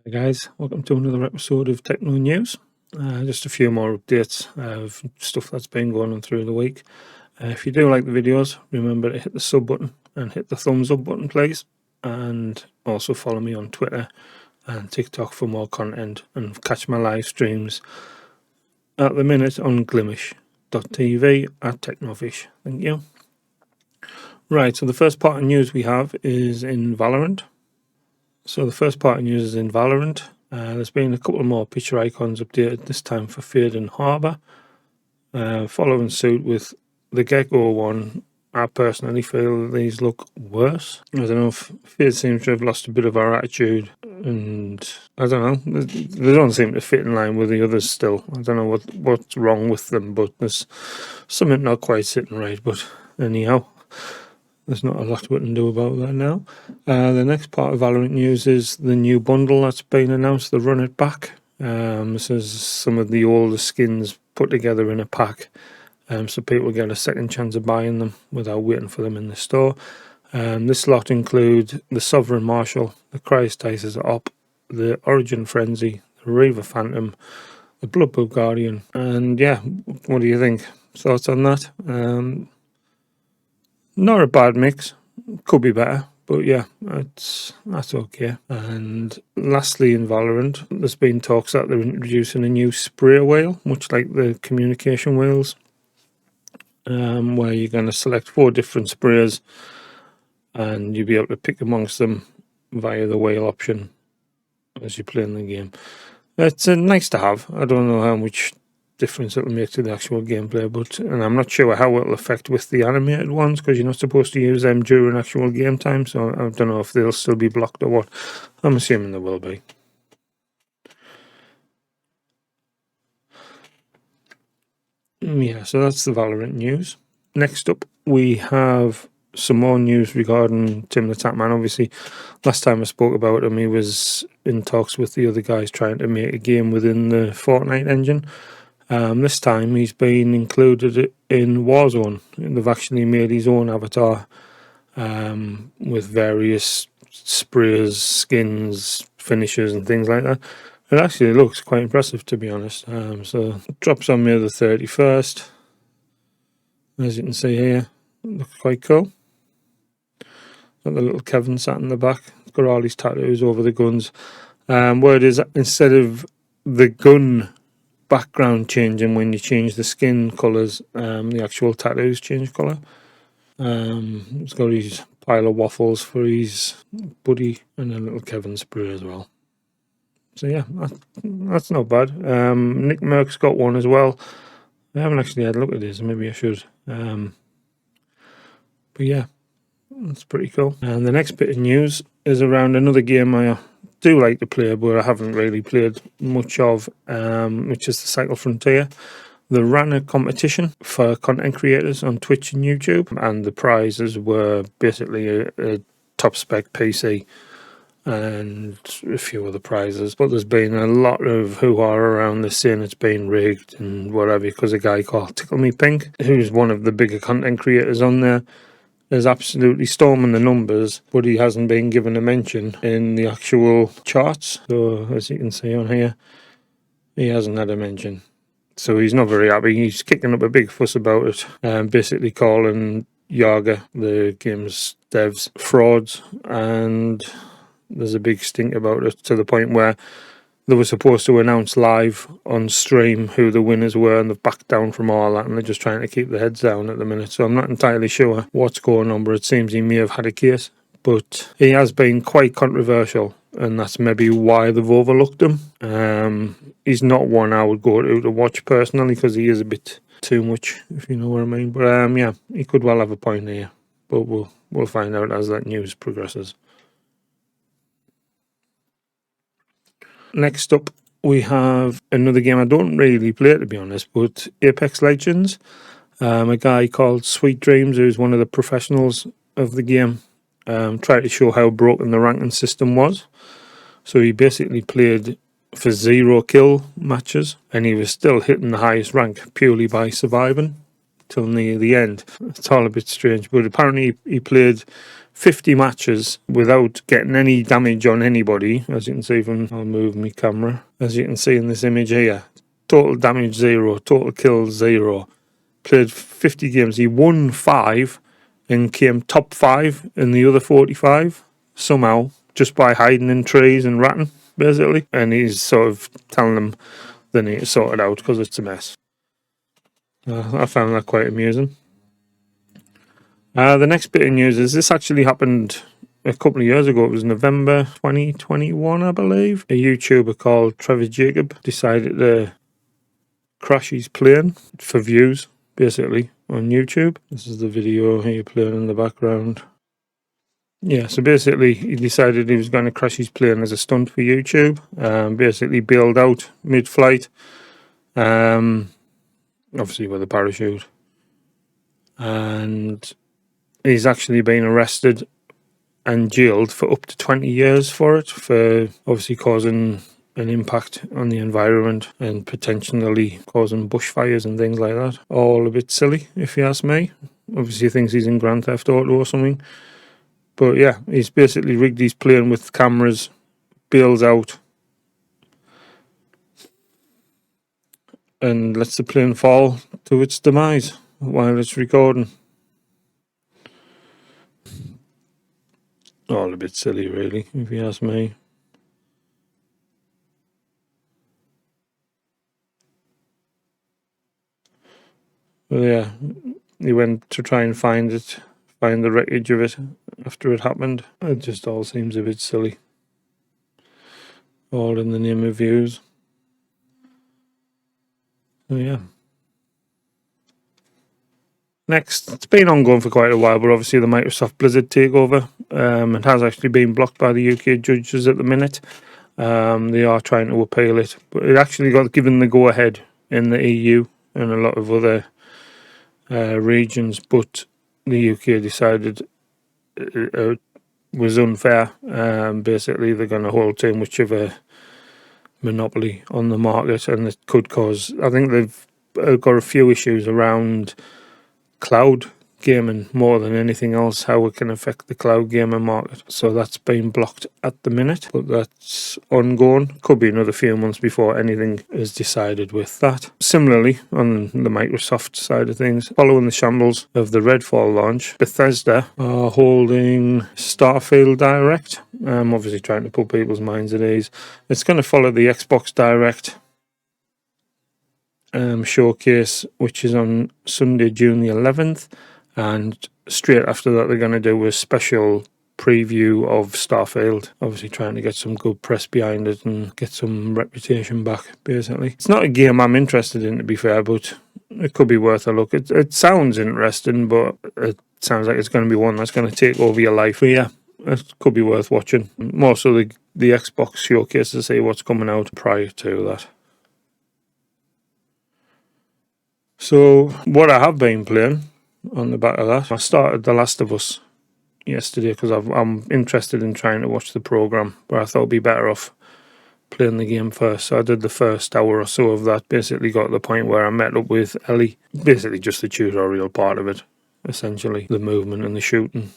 Hey guys, welcome to another episode of Techno News. Just a few more updates of stuff that's been going on through the week. If you do like the videos, remember to hit the sub button and hit the thumbs up button, please. And also follow me on Twitter and TikTok for more content, and catch my live streams at the minute on glimish.tv at Technofish. Thank you. Right, so the first part of news we have is in Valorant. There's been a couple more picture icons updated, this time for Faden Harbour. Following suit with the Gecko one, I personally feel these look worse. I don't know if Fade seems to have lost a bit of our attitude, and I don't know, they don't seem to fit in line with the others still. I don't know what's wrong with them, but there's something not quite sitting right. But anyhow, there's not a lot we can do about that now. The next part of Valorant news is the new bundle that's been announced, the Run It Back. This is some of the older skins put together in a pack, so people get a second chance of buying them without waiting for them in the store. This lot include the Sovereign Marshal, the Crystasis Op, the Origin Frenzy, the Reaver Phantom, the Bloodbook Guardian, and yeah, what do you think? Thoughts on that? Not a bad mix, could be better, but yeah, that's okay. And lastly, in Valorant, there's been talks that they're introducing a new spray wheel, much like the communication wheels, where you're going to select 4 different sprays and you'll be able to pick amongst them via the wheel option as you play in the game. It's nice to have. I don't know how much difference it'll make to the actual gameplay, and I'm not sure how it'll affect with the animated ones, because you're not supposed to use them during actual game time, so I don't know if they'll still be blocked or what. I'm assuming they will be. Yeah, so that's the Valorant news. Next up, we have some more news regarding Tim the Tatman. Obviously, last time I spoke about him, he was in talks with the other guys trying to make a game within the Fortnite engine. This time he's been included in Warzone. They've actually made his own avatar with various sprays, skins, finishes and things like that. It actually looks quite impressive, to be honest. So it drops on May the 31st. As you can see here, looks quite cool. Got the little Kevin sat in the back. Got all his tattoos over the guns. Where it is, instead of the gun background changing when you change the skin colours, the actual tattoos change colour. He's got his pile of waffles for his buddy and a little Kevin spray as well. So yeah, that's not bad. Nick Merck's got one as well. I haven't actually had a look at this, maybe I should. But yeah, that's pretty cool. And the next bit of news is around another game I do like to play, but I haven't really played much of, which is the Cycle Frontier. They ran a competition for content creators on Twitch and YouTube, and the prizes were basically a top spec PC and a few other prizes. But there's been a lot of hoo-ha around this, saying it's been rigged and whatever, because a guy called Tickle Me Pink, who's one of the bigger content creators on there, is absolutely storming the numbers, but he hasn't been given a mention in the actual charts. So as you can see on here, he hasn't had a mention. So he's not very happy. He's kicking up a big fuss about it, basically calling Yaga, the game's devs, frauds, and there's a big stink about it, to the point where they were supposed to announce live on stream who the winners were, and they've backed down from all that, and they're just trying to keep their heads down at the minute. So I'm not entirely sure what's going on, but it seems he may have had a case. But he has been quite controversial, and that's maybe why they've overlooked him. He's not one I would go to watch personally, because he is a bit too much, if you know what I mean. But yeah, he could well have a point here, but we'll find out as that news progresses. Next up, we have another game I don't really play, to be honest, but Apex Legends. A guy called Sweet Dreams, who's one of the professionals of the game, tried to show how broken the ranking system was. So he basically played for 0 kill matches, and he was still hitting the highest rank purely by surviving till near the end. It's all a bit strange, but apparently he played 50 matches without getting any damage on anybody, as you can see from, I'll move my camera, as you can see in this image here. Total damage 0, total kills 0. Played 50 games. He won 5 and came top 5 in the other 45 somehow, just by hiding in trees and ratting, basically. And he's sort of telling them they need to sort it out because it's a mess. I found that quite amusing. The next bit of news is this actually happened a couple of years ago. It was November 2021, I believe. A YouTuber called Trevor Jacob decided to crash his plane for views, basically, on YouTube. This is the video here playing in the background. Yeah, so basically he decided he was going to crash his plane as a stunt for YouTube. Basically bailed out mid-flight, obviously with a parachute. And he's actually been arrested and jailed for up to 20 years for it, for obviously causing an impact on the environment and potentially causing bushfires and things like that. All a bit silly, if you ask me. Obviously he thinks he's in Grand Theft Auto or something. But yeah, he's basically rigged his plane with cameras, bails out, and lets the plane fall to its demise while it's recording. All a bit silly, really, if you ask me. But yeah, he went to try and find the wreckage of it after it happened. It just all seems a bit silly. All in the name of views. So yeah. Next, it's been ongoing for quite a while, but obviously the Microsoft Blizzard takeover, it has actually been blocked by the UK judges at the minute. They are trying to appeal it, but it actually got given the go-ahead in the EU and a lot of other regions, but the UK decided it was unfair. Basically, they're going to hold too much of a monopoly on the market, and it could cause, I think they've got a few issues around cloud gaming more than anything else, how it can affect the cloud gaming market. So that's been blocked at the minute, but that's ongoing. Could be another few months before anything is decided with that. Similarly, on the Microsoft side of things, following the shambles of the Redfall launch, Bethesda are holding Starfield Direct. Obviously trying to put people's minds at ease. It's going to follow the Xbox Direct showcase, which is on Sunday, June the 11th, and straight after that they're going to do a special preview of Starfield, obviously trying to get some good press behind it and get some reputation back, basically. It's not a game I'm interested in, to be fair, but it could be worth a look. It sounds interesting, but it sounds like it's going to be one that's going to take over your life. But yeah, it could be worth watching. More so the Xbox showcase to see what's coming out prior to that. So what I have been playing on the back of that, I started The Last of Us yesterday because I'm interested in trying to watch the programme, but I thought it'd be better off playing the game first. So I did the first hour or so of that, basically got to the point where I met up with Ellie, basically just the tutorial part of it, essentially, the movement and the shooting.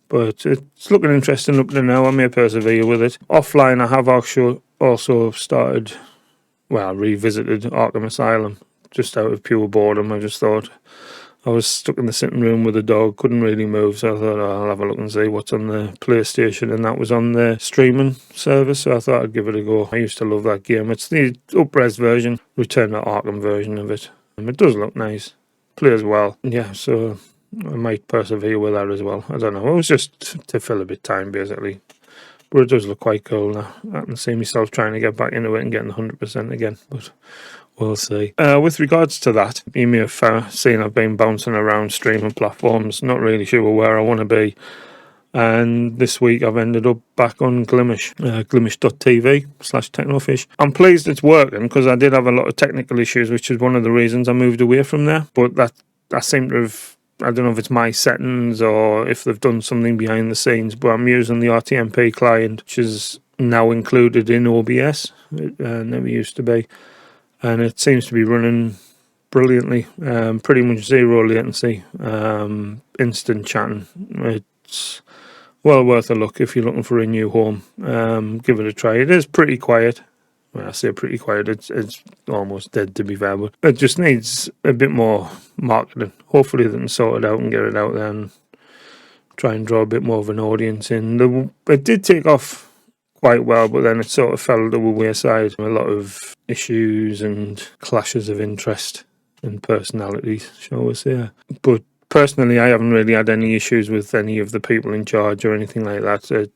But it's looking interesting up to now. I may persevere with it. Offline, I have also started, revisited Arkham Asylum, just out of pure boredom. I just thought, I was stuck in the sitting room with a dog, couldn't really move, so I thought, I'll have a look and see what's on the PlayStation, and that was on the streaming service, so I thought I'd give it a go. I used to love that game. It's the up-res version, Return to Arkham version of it. It does look nice, plays well. Yeah, so I might persevere with that as well. I don't know, it was just to fill a bit of time, basically. But it does look quite cool now. I can see myself trying to get back into it and getting 100% again, but we'll see. With regards to that, you may have seen I've been bouncing around streaming platforms, not really sure where I want to be. And this week I've ended up back on Glimish, glimish.tv/technofish. I'm pleased it's working because I did have a lot of technical issues, which is one of the reasons I moved away from there. But that I seem to have, I don't know if it's my settings or if they've done something behind the scenes, but I'm using the RTMP client, which is now included in OBS. It never used to be. And it seems to be running brilliantly. Pretty much zero latency, instant chatting. It's well worth a look if you're looking for a new home. Give it a try. It is pretty quiet. When I say pretty quiet, it's almost dead, to be fair, but it just needs a bit more marketing. Hopefully they can sort it out and get it out there and try and draw a bit more of an audience in. It did take off quite well, but then it sort of fell to the wayside. A lot of issues and clashes of interest and personalities, shall we say. But personally, I haven't really had any issues with any of the people in charge or anything like that.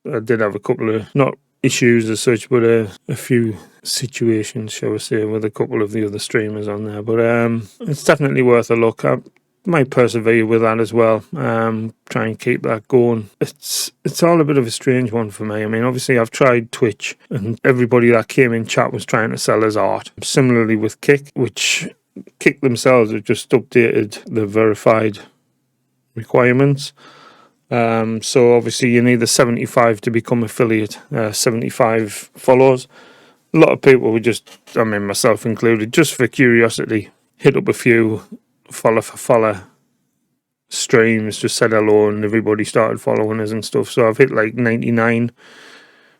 I did have a couple of, not issues as such, but a few situations, shall we say, with a couple of the other streamers on there. But it's definitely worth a look. I might persevere with that as well. Try and keep that going. It's all a bit of a strange one for me. I mean, obviously I've tried Twitch, and everybody that came in chat was trying to sell us art. Similarly with Kick, which Kick themselves have just updated the verified requirements. So obviously you need the 75 to become affiliate, 75 followers. A lot of people would just, I mean myself included, just for curiosity, hit up a few follow for follow streams, just said hello, and everybody started following us and stuff. So I've hit like 99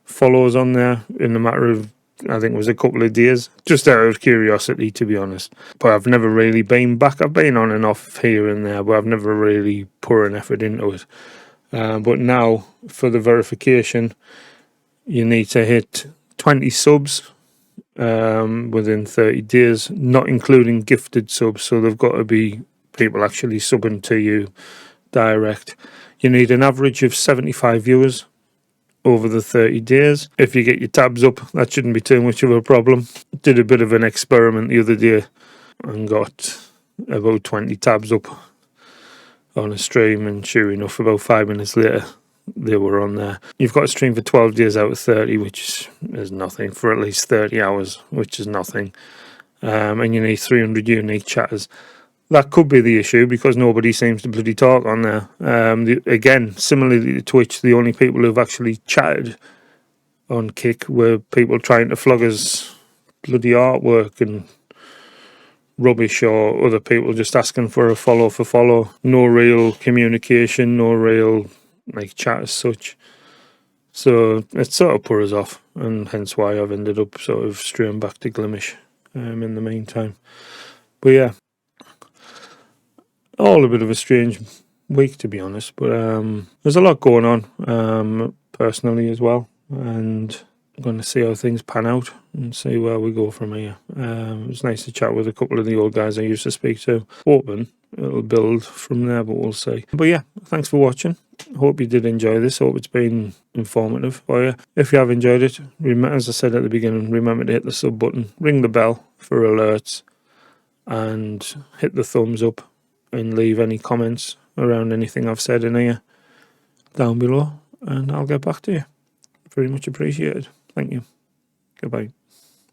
follows on there in a matter of, I think it was a couple of days, just out of curiosity, to be honest. But I've never really been back. I've been on and off here and there, but I've never really put an effort into it. But now, for the verification, you need to hit 20 subs within 30 days, not including gifted subs. So they've got to be people actually subbing to you direct. You need an average of 75 viewers over the 30 days. If you get your tabs up, that shouldn't be too much of a problem. Did a bit of an experiment the other day and got about 20 tabs up on a stream, and sure enough, about 5 minutes later they were on there. You've got to stream for 12 days out of 30, which is nothing, for at least 30 hours, which is nothing. And you need 300 unique chatters. That could be the issue, because nobody seems to bloody talk on there. Again, similarly to Twitch, the only people who've actually chatted on Kick were people trying to flog us bloody artwork and rubbish, or other people just asking for a follow for follow. No real communication, no real like chat as such. So it sort of put us off, and hence why I've ended up sort of straying back to Glimish in the meantime. But yeah, all a bit of a strange week, to be honest. But there's a lot going on personally as well, and I'm going to see how things pan out and see where we go from here. It was nice to chat with a couple of the old guys I used to speak to. Hoping it'll build from there, but we'll see. But yeah, thanks for watching. Hope you did enjoy this. Hope it's been informative for you. If you have enjoyed it, as I said at the beginning, remember to hit the sub button, ring the bell for alerts, and hit the thumbs up, and leave any comments around anything I've said in here down below, and I'll get back to you. Very much appreciated. Thank you. Goodbye.